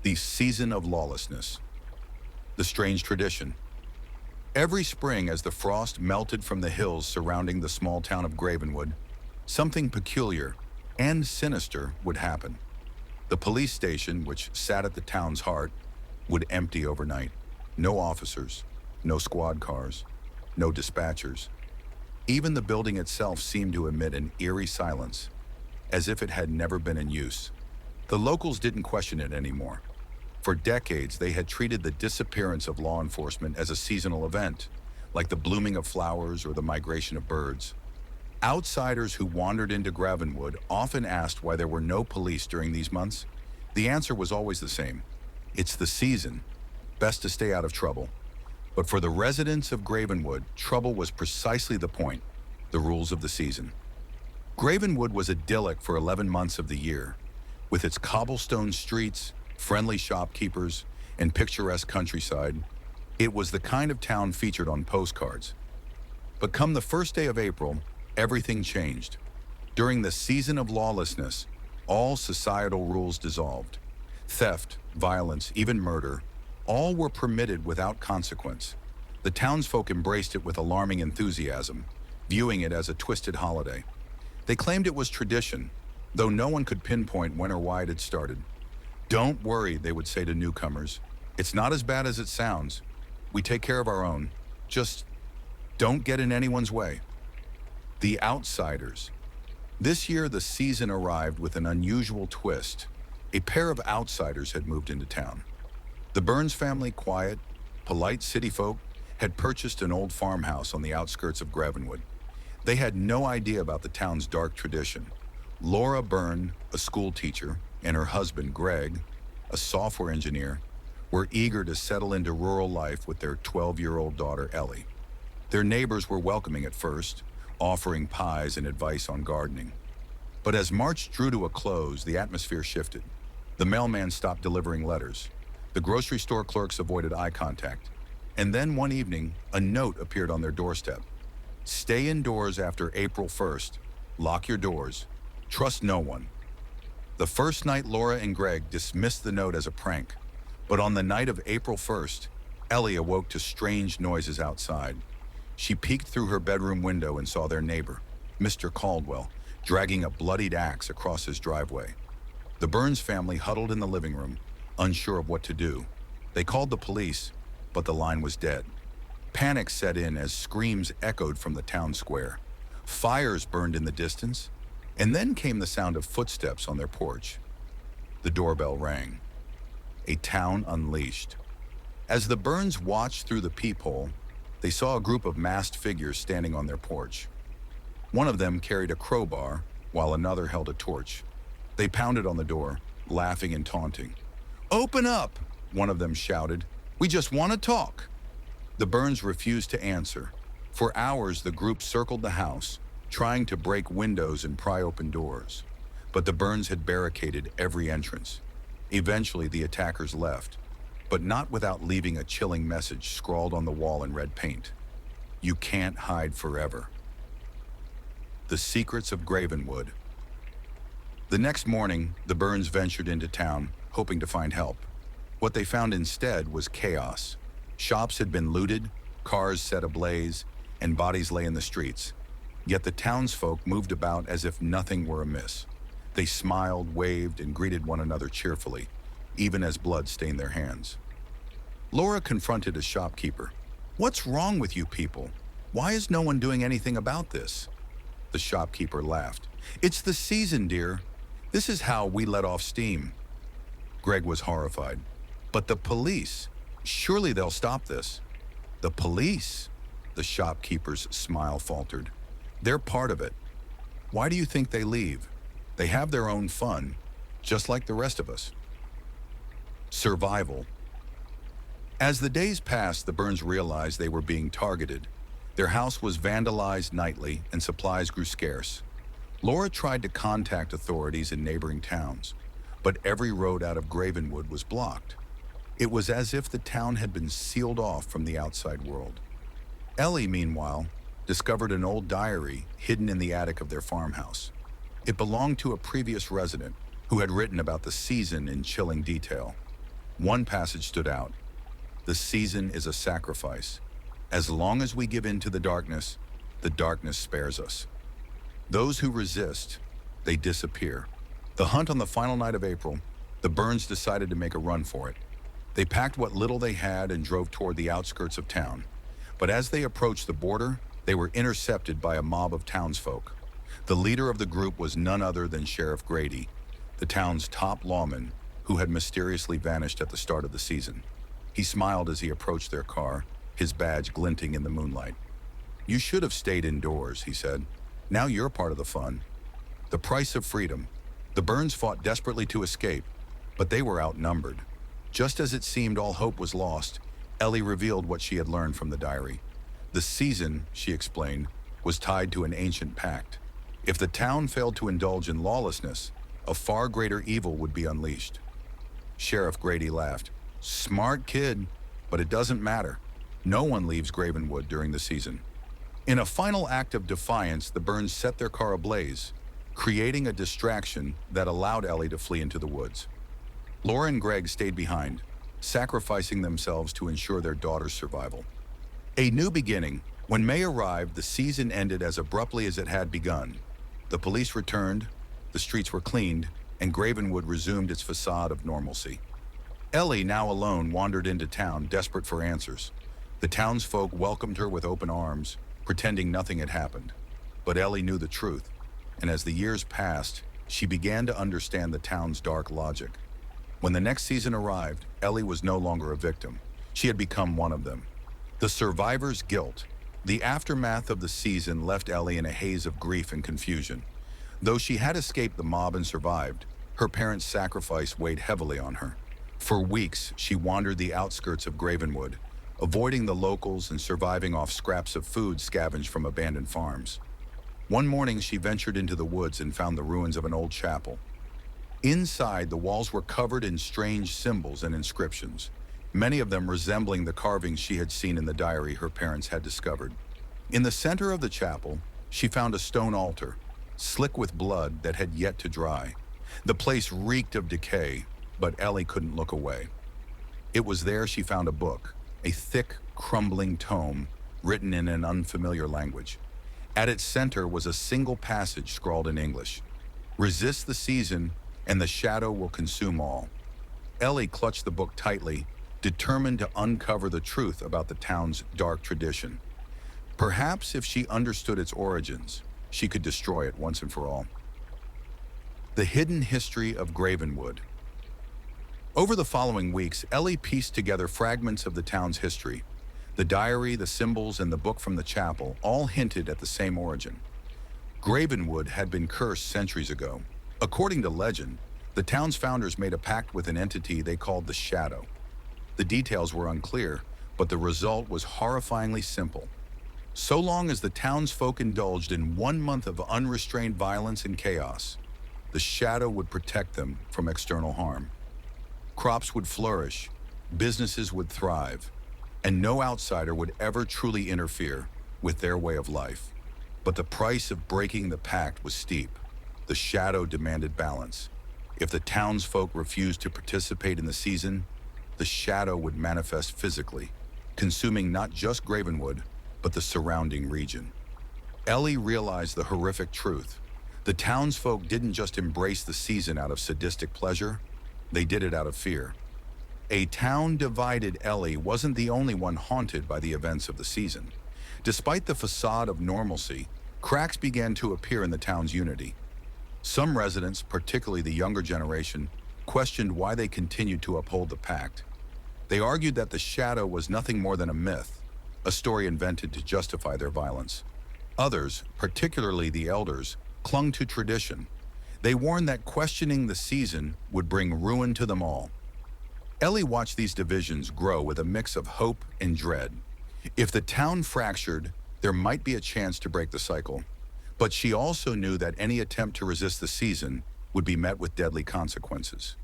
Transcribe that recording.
The season of lawlessness. The strange tradition. Every spring, as the frost melted from the hills surrounding the small town of Gravenwood, something peculiar and sinister would happen. The police station, which sat at the town's heart, would empty overnight. No officers, no squad cars, no dispatchers. Even the building itself seemed to emit an eerie silence, as if it had never been in use. The locals didn't question it anymore. For decades, they had treated the disappearance of law enforcement as a seasonal event, like the blooming of flowers or the migration of birds. Outsiders who wandered into Gravenwood often asked why there were no police during these months. The answer was always the same. It's the season. Best to stay out of trouble. But for the residents of Gravenwood, trouble was precisely the point, the rules of the season. Gravenwood was idyllic for 11 months of the year, with its cobblestone streets, friendly shopkeepers, and picturesque countryside. It was the kind of town featured on postcards. But come the first day of April, everything changed. During the season of lawlessness, all societal rules dissolved. Theft, violence, even murder, all were permitted without consequence. The townsfolk embraced it with alarming enthusiasm, viewing it as a twisted holiday. They claimed it was tradition, though no one could pinpoint when or why it had started. "Don't worry," they would say to newcomers. "It's not as bad as it sounds. We take care of our own. Just don't get in anyone's way." The outsiders. This year, the season arrived with an unusual twist. A pair of outsiders had moved into town. The Burns family, quiet, polite city folk, had purchased an old farmhouse on the outskirts of Gravenwood. They had no idea about the town's dark tradition. Laura Byrne, a school teacher, and her husband, Greg, a software engineer, were eager to settle into rural life with their 12-year-old daughter, Ellie. Their neighbors were welcoming at first, offering pies and advice on gardening. But as March drew to a close, the atmosphere shifted. The mailman stopped delivering letters. The grocery store clerks avoided eye contact. And then one evening, a note appeared on their doorstep. "Stay indoors after April 1st. Lock your doors. Trust no one." The first night, Laura and Greg dismissed the note as a prank. But on the night of April 1st, Ellie awoke to strange noises outside. She peeked through her bedroom window and saw their neighbor, Mr. Caldwell, dragging a bloodied axe across his driveway. The Burns family huddled in the living room, unsure of what to do. They called the police, but the line was dead. Panic set in as screams echoed from the town square. Fires burned in the distance, and then came the sound of footsteps on their porch. The doorbell rang. A town unleashed. As the Burns watched through the peephole, they saw a group of masked figures standing on their porch. One of them carried a crowbar, while another held a torch. They pounded on the door, laughing and taunting. "Open up!" one of them shouted. "We just want to talk." The Burns refused to answer. For hours, the group circled the house, trying to break windows and pry open doors. But the Burns had barricaded every entrance. Eventually, the attackers left, but not without leaving a chilling message scrawled on the wall in red paint. "You can't hide forever." The secrets of Gravenwood. The next morning, the Burns ventured into town, hoping to find help. What they found instead was chaos. Shops had been looted, cars set ablaze, and bodies lay in the streets. Yet the townsfolk moved about as if nothing were amiss. They smiled, waved, and greeted one another cheerfully, even as blood stained their hands. Laura confronted a shopkeeper. "What's wrong with you people? Why is no one doing anything about this?" The shopkeeper laughed. "It's the season, dear. This is how we let off steam." Greg was horrified. "But the police, surely they'll stop this." "The police?" The shopkeeper's smile faltered. "They're part of it. Why do you think they leave? They have their own fun, just like the rest of us." Survival. As the days passed, the Burns realized they were being targeted. Their house was vandalized nightly, and supplies grew scarce. Laura tried to contact authorities in neighboring towns, but every road out of Gravenwood was blocked. It was as if the town had been sealed off from the outside world. Ellie, meanwhile, discovered an old diary hidden in the attic of their farmhouse. It belonged to a previous resident who had written about the season in chilling detail. One passage stood out. The season is a sacrifice. As long as we give in to the darkness spares us. Those who resist, they disappear. The hunt on the final night of April, the Burns decided to make a run for it. They packed what little they had and drove toward the outskirts of town. But as they approached the border, they were intercepted by a mob of townsfolk. The leader of the group was none other than Sheriff Grady, the town's top lawman, who had mysteriously vanished at the start of the season. He smiled as he approached their car, his badge glinting in the moonlight. "You should have stayed indoors," he said. "Now you're part of the fun." The price of freedom. The Burns fought desperately to escape, but they were outnumbered. Just as it seemed all hope was lost, Ellie revealed what she had learned from the diary. The season, she explained, was tied to an ancient pact. If the town failed to indulge in lawlessness, a far greater evil would be unleashed. Sheriff Grady laughed. "Smart kid, but it doesn't matter. No one leaves Gravenwood during the season." In a final act of defiance, the Burns set their car ablaze, creating a distraction that allowed Ellie to flee into the woods. Laura and Greg stayed behind, sacrificing themselves to ensure their daughter's survival. A new beginning. When May arrived, the season ended as abruptly as it had begun. The police returned, the streets were cleaned, and Gravenwood resumed its facade of normalcy. Ellie, now alone, wandered into town, desperate for answers. The townsfolk welcomed her with open arms, pretending nothing had happened. But Ellie knew the truth, and as the years passed, she began to understand the town's dark logic. When the next season arrived, Ellie was no longer a victim. She had become one of them. The survivor's guilt. The aftermath of the season left Ellie in a haze of grief and confusion. Though she had escaped the mob and survived, her parents' sacrifice weighed heavily on her. For weeks, she wandered the outskirts of Gravenwood, avoiding the locals and surviving off scraps of food scavenged from abandoned farms. One morning, she ventured into the woods and found the ruins of an old chapel. Inside, the walls were covered in strange symbols and inscriptions, many of them resembling the carvings she had seen in the diary her parents had discovered. In the center of the chapel, she found a stone altar, slick with blood that had yet to dry. The place reeked of decay, but Ellie couldn't look away. It was there she found a book, a thick, crumbling tome written in an unfamiliar language. At its center was a single passage scrawled in English. "Resist the season, and the shadow will consume all." Ellie clutched the book tightly, determined to uncover the truth about the town's dark tradition. Perhaps if she understood its origins, she could destroy it once and for all. The hidden history of Gravenwood. Over the following weeks, Ellie pieced together fragments of the town's history. The diary, the symbols, and the book from the chapel all hinted at the same origin. Gravenwood had been cursed centuries ago. According to legend, the town's founders made a pact with an entity they called the Shadow. The details were unclear, but the result was horrifyingly simple. So long as the townsfolk indulged in 1 month of unrestrained violence and chaos, the Shadow would protect them from external harm. Crops would flourish, businesses would thrive, and no outsider would ever truly interfere with their way of life. But the price of breaking the pact was steep. The Shadow demanded balance. If the townsfolk refused to participate in the season, the Shadow would manifest physically, consuming not just Gravenwood, but the surrounding region. Ellie realized the horrific truth. The townsfolk didn't just embrace the season out of sadistic pleasure, they did it out of fear. A town-divided Ellie wasn't the only one haunted by the events of the season. Despite the facade of normalcy, cracks began to appear in the town's unity. Some residents, particularly the younger generation, questioned why they continued to uphold the pact. They argued that the Shadow was nothing more than a myth, a story invented to justify their violence. Others, particularly the elders, clung to tradition. They warned that questioning the season would bring ruin to them all. Ellie watched these divisions grow with a mix of hope and dread. If the town fractured, there might be a chance to break the cycle. But she also knew that any attempt to resist the season would be met with deadly consequences.